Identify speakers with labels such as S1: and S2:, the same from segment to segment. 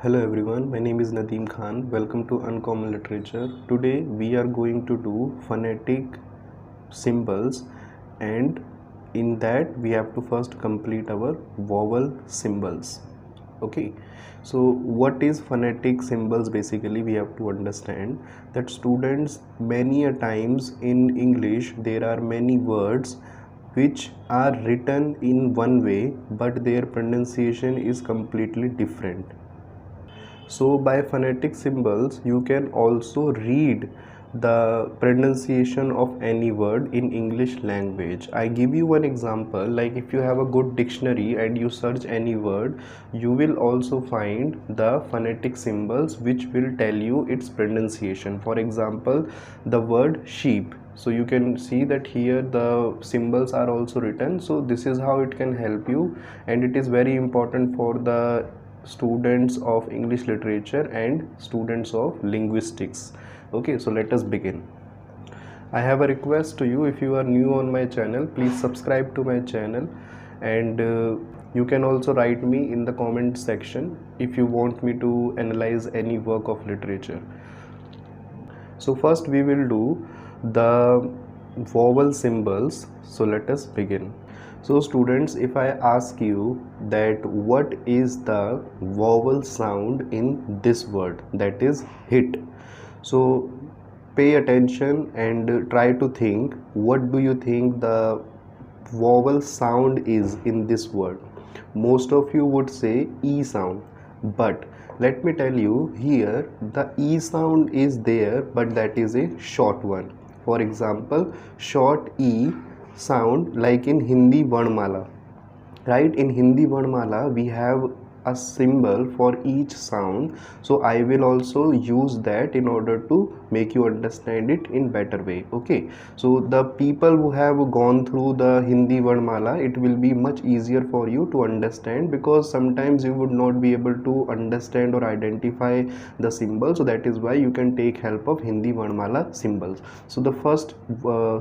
S1: Hello everyone, my name is Nadeem Khan. Welcome to Uncommon Literature. Today we are going to do phonetic symbols, and in that we have to first complete our vowel symbols. Okay, so what is phonetic symbols? Basically we have to understand that students, many a times in English there are many words which are written in one way but their pronunciation is completely different. So by phonetic symbols you can also read the pronunciation of any word in English language. I give you one example, like if you have a good dictionary and you search any word, you will also find the phonetic symbols which will tell you its pronunciation. For example, the word sheep, so you can see that here the symbols are also written. So this is how it can help you, and it is very important for the students of English literature and students of linguistics. Okay, so let us begin. I have a request to you. If you are new on my channel, please subscribe to my channel, and you can also write me in the comment section if you want me to analyze any work of literature. So first we will do the vowel symbols. So let us begin. So students, if I ask you that what is the vowel sound in this word, that is hit, so pay attention and try to think, what do you think the vowel sound is in this word? Most of you would say E sound, but let me tell you, here the E sound is there, but that is a short one. For example, short E sound, like in Hindi Varnmala, right? In Hindi Varnmala we have a symbol for each sound, so I will also use that in order to make you understand it in better way. Okay, so the people who have gone through the Hindi Varnmala, it will be much easier for you to understand, because sometimes you would not be able to understand or identify the symbol. So that is why you can take help of Hindi Varnmala symbols. So the first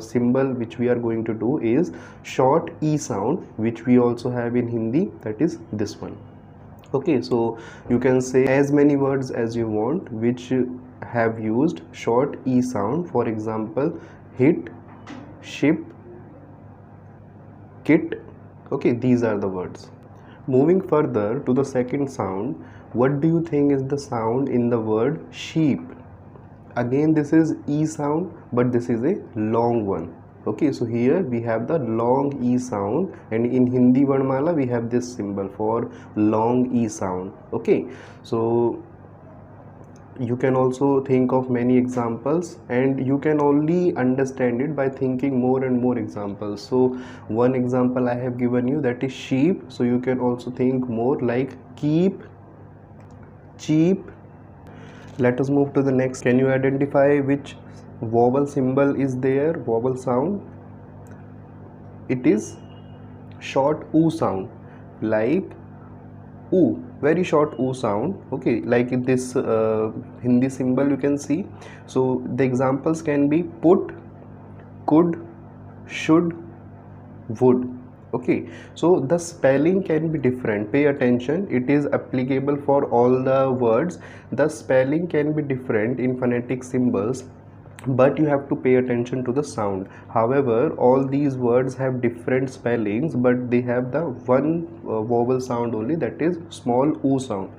S1: symbol which we are going to do is short E sound, which we also have in Hindi, that is this one. Okay, so you can say as many words as you want which have used short E sound. For example, hit, ship, kit. Okay, these are the words. Moving further to the second sound, what do you think is the sound in the word sheep? Again, this is E sound, but this is a long one. Okay, so here we have the long E sound, and in Hindi Varnmala we have this symbol for long E sound. Okay, so you can also think of many examples, and you can only understand it by thinking more and more examples. So one example I have given you, that is sheep, so you can also think more, like keep, cheap. Let us move to the next. Can you identify which vowel symbol is there, vowel sound? It is short oo sound, like oo, very short oo sound. Okay, like in this Hindi symbol you can see. So the examples can be put, could, should, would. Okay, so the spelling can be different. Pay attention, it is applicable for all the words. The spelling can be different in phonetic symbols, but you have to pay attention to the sound. However, all these words have different spellings, but they have the one vowel sound only, that is small oo sound.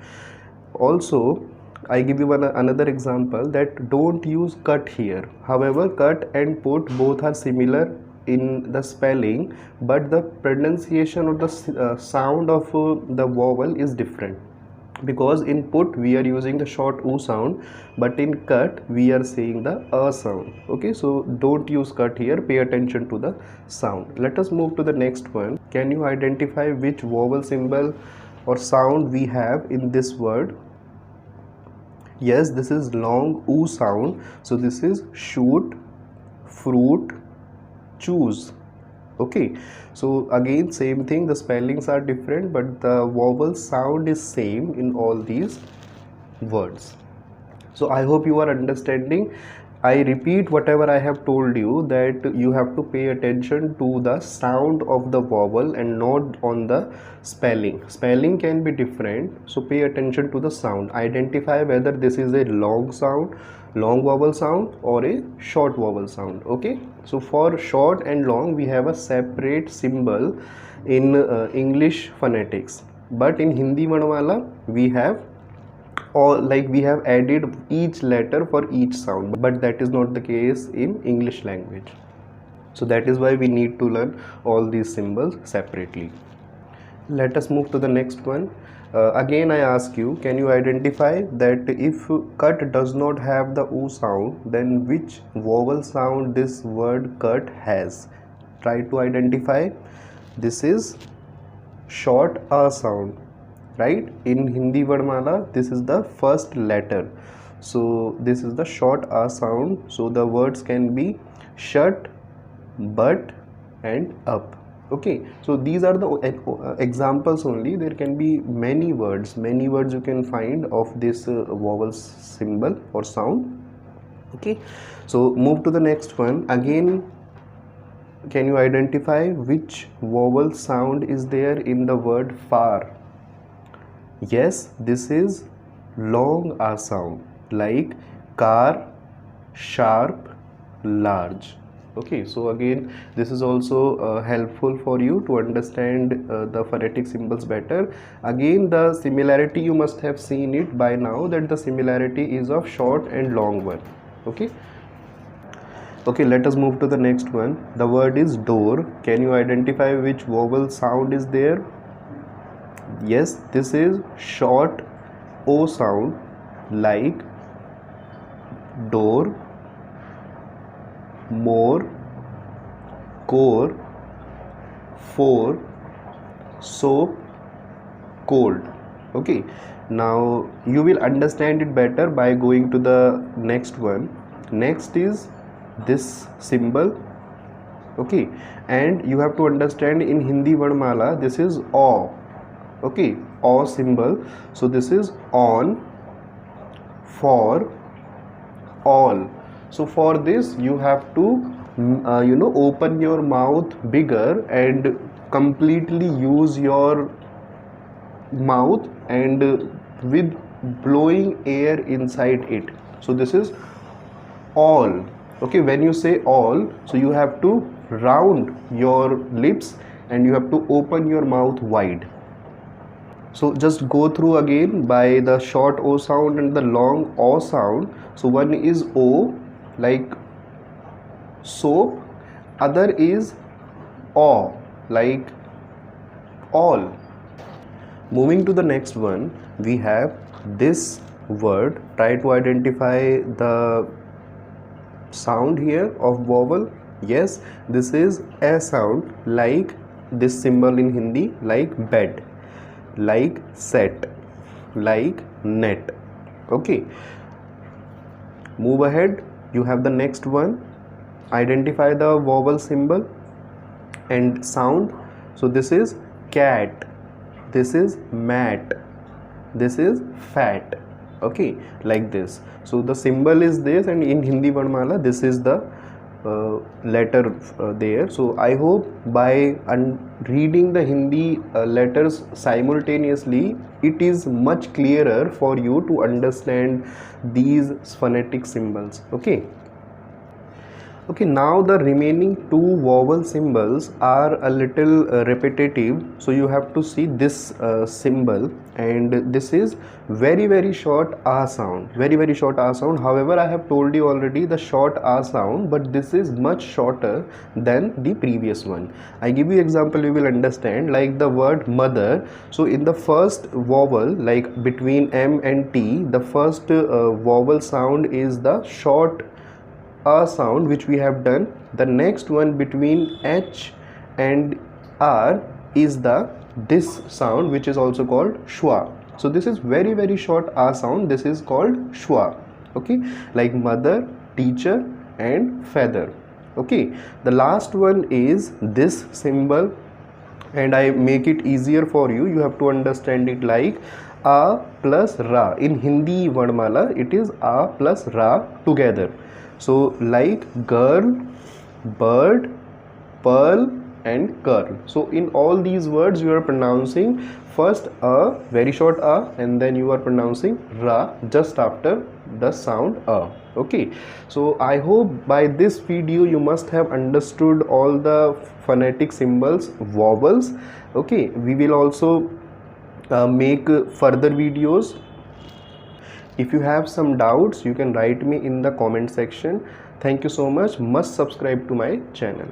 S1: Also, I give you another example, that don't use cut here. However, cut and put both are similar in the spelling, but the pronunciation or the sound of the vowel is different, because in put we are using the short oo sound, but in cut we are saying the a sound. Okay, so don't use cut here, pay attention to the sound. Let us move to the next one. Can you identify which vowel symbol or sound we have in this word? Yes, this is long oo sound, so this is shoot, fruit, choose. Okay, so again same thing, the spellings are different, but the vowel sound is same in all these words. So I hope you are understanding. I repeat whatever I have told you, that you have to pay attention to the sound of the vowel and not on the spelling. Spelling can be different, so pay attention to the sound. Identify whether this is a long sound, long vowel sound, or a short vowel sound. Okay, so for short and long we have a separate symbol in English phonetics, but in Hindi Varnamala we have, or like we have added each letter for each sound, but that is not the case in English language. So that is why we need to learn all these symbols separately. Let us move to the next one. Again I ask you, can you identify that if cut does not have the O sound, then which vowel sound this word cut has? Try to identify. This is short A sound, right? In Hindi Varnamala this is the first letter, so this is the short A sound. So the words can be shut, but, and up. Okay, so these are the examples only. There can be many words you can find of this vowel symbol or sound. Okay, so move to the next one. Again, can you identify which vowel sound is there in the word far? Yes, this is long A sound, like car, sharp, large. Okay, so again this is also helpful for you to understand the phonetic symbols better. Again, the similarity you must have seen it by now, that the similarity is of short and long one. Okay, okay, let us move to the next one. The word is door. Can you identify which vowel sound is there? Yes, this is short O sound, like door, more, core, for, soap, cold. Okay, now you will understand it better by going to the next one. Next is this symbol. Okay, and you have to understand in Hindi Varnamala this is O. Okay, O symbol. So this is on, for, all. So for this you have to open your mouth bigger and completely use your mouth and with blowing air inside it. So this is all. Okay, when you say all, so you have to round your lips and you have to open your mouth wide. So just go through again by the short O sound and the long O sound. So one is O, like soap. Other is O, like all. Moving to the next one, we have this word. Try to identify the sound here of vowel. Yes, this is a sound, like this symbol in Hindi, like bed, like set, like net. Okay, move ahead. You have the next one. Identify the vowel symbol and sound. So this is cat, this is mat, this is fat. Okay, like this. So the symbol is this, and in Hindi Varnamala this is the letter there. So I hope by reading the Hindi letters simultaneously, it is much clearer for you to understand these phonetic symbols. Okay. Okay, now the remaining two vowel symbols are a little repetitive, so you have to see this symbol, and this is very short A sound, very short A sound. However, I have told you already the short A sound, but this is much shorter than the previous one. I give you example, you will understand, like the word mother. So in the first vowel, like between M and T, the first vowel sound is the short A sound, which we have done. The next one between H and R is the this sound, which is also called schwa. So this is very short A sound. This is called schwa. Okay, like mother, teacher, and feather. Okay, the last one is this symbol, and I make it easier for you. You have to understand it like A plus Ra. In Hindi Varnamala, it is A plus Ra together. So like girl, bird, pearl and curl. So in all these words you are pronouncing first a very short a, and then you are pronouncing ra just after the sound a. Okay, so I hope by this video you must have understood all the phonetic symbols, vowels. Okay, we will also make further videos. If you have some doubts, you can write me in the comment section. Thank you so much. Must subscribe to my channel.